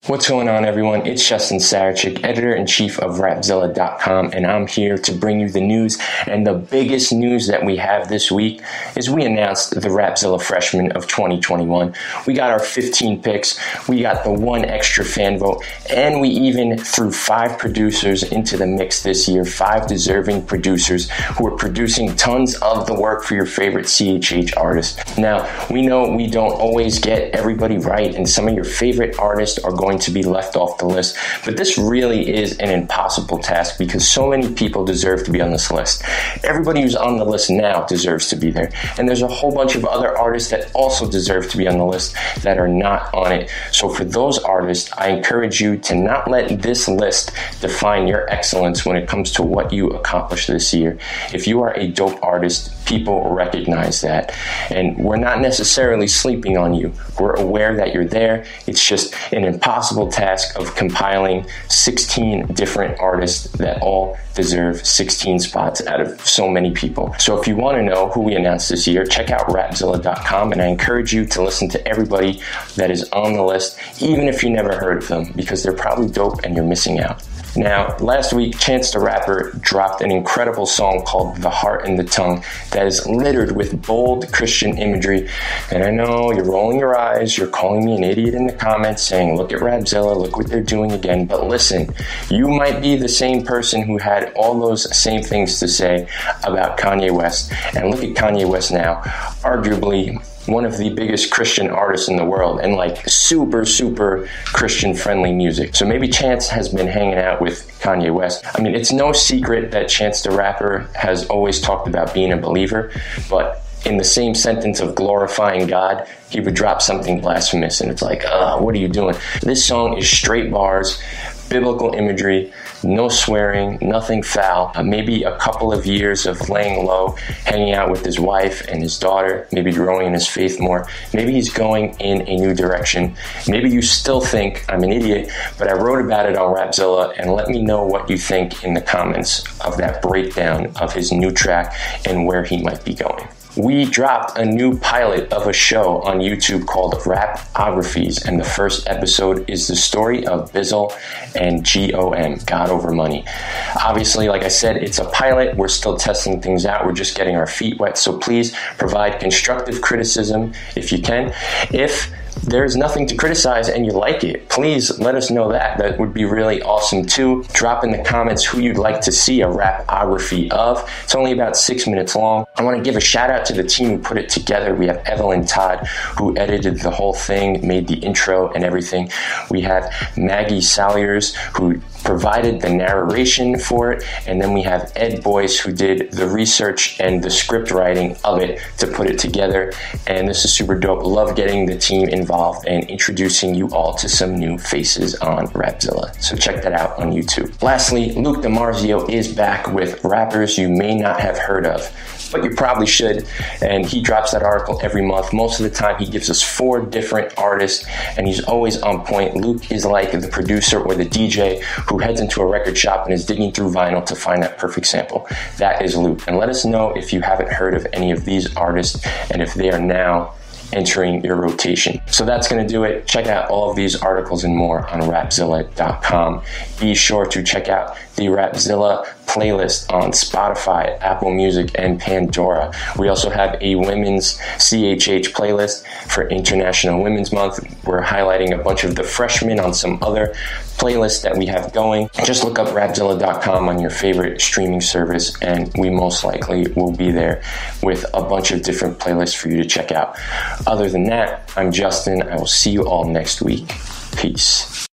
What's going on, everyone? It's Justin Sarachik, editor-in-chief of Rapzilla.com, and I'm here to bring you the news. And the biggest news that we have this week is we announced the Rapzilla Freshmen of 2021. We got our 15 picks, we got the one extra fan vote, and we even threw 5 producers into the mix this year, 5 deserving producers who are producing tons of the work for your favorite CHH artists. Now, we know we don't always get everybody right, and some of your favorite artists are going to be left off the list, but this really is an impossible task because so many people deserve to be on this list. Everybody who's on the list now deserves to be there, and there's a whole bunch of other artists that also deserve to be on the list that are not on it. So for those artists, I encourage you to not let this list define your excellence when it comes to what you accomplished this year. If you are a dope artist, people recognize that, and we're not necessarily sleeping on you. We're aware that you're there. It's just an impossible task of compiling 16 different artists that all deserve 16 spots out of so many people. So if you want to know who we announced this year, check out Rapzilla.com, and I encourage you to listen to everybody that is on the list, even if you never heard of them, because they're probably dope and you're missing out. Now, last week, Chance the Rapper dropped an incredible song called The Heart and the Tongue that is littered with bold Christian imagery. And I know you're rolling your eyes, you're calling me an idiot in the comments saying, look at Rapzilla, look what they're doing again. But listen, you might be the same person who had all those same things to say about Kanye West. And look at Kanye West now, arguably one of the biggest Christian artists in the world, and like super Christian friendly music. So maybe Chance has been hanging out with Kanye West. I mean, it's no secret that Chance the Rapper has always talked about being a believer, but in the same sentence of glorifying God, he would drop something blasphemous, and it's like, what are you doing? This song is straight bars, biblical imagery, no swearing, nothing foul, maybe a couple of years of laying low, hanging out with his wife and his daughter, maybe growing in his faith more. Maybe he's going in a new direction. Maybe you still think I'm an idiot, but I wrote about it on Rapzilla, and let me know what you think in the comments of that breakdown of his new track and where he might be going. We dropped a new pilot of a show on YouTube called Rapographies, and the first episode is the story of Bizzle and GOM, God Over Money. Obviously, like I said, it's a pilot. We're still testing things out. We're just getting our feet wet, so please provide constructive criticism if you can. If there's nothing to criticize and you like it, please let us know that. That would be really awesome too. Drop in the comments who you'd like to see a rapography of. It's only about 6 minutes long. I want to give a shout out to the team who put it together. We have Evelyn Todd, who edited the whole thing, made the intro and everything. We have Maggie Salyers, who provided the narration for it, and then we have Ed Boyce, who did the research and the script writing of it to put it together. And this is super dope. Love getting the team involved and introducing you all to some new faces on Rapzilla. So check that out on YouTube. Lastly, Luke DiMarzio is back with rappers you may not have heard of, but you probably should, and he drops that article every month. Most of the time he gives us 4 different artists, and he's always on point. Luke is like the producer or the DJ who heads into a record shop and is digging through vinyl to find that perfect sample. That is Luke. And let us know if you haven't heard of any of these artists and if they are now entering your rotation. So that's going to do it. Check out all of these articles and more on Rapzilla.com. Be sure to check out the Rapzilla playlist on Spotify, Apple Music, and Pandora. We also have a women's CHH playlist for International Women's Month. We're highlighting a bunch of the freshmen on some other playlists that we have going. Just look up Rapzilla.com on your favorite streaming service, and we most likely will be there with a bunch of different playlists for you to check out. Other than that, I'm Justin. I will see you all next week. Peace.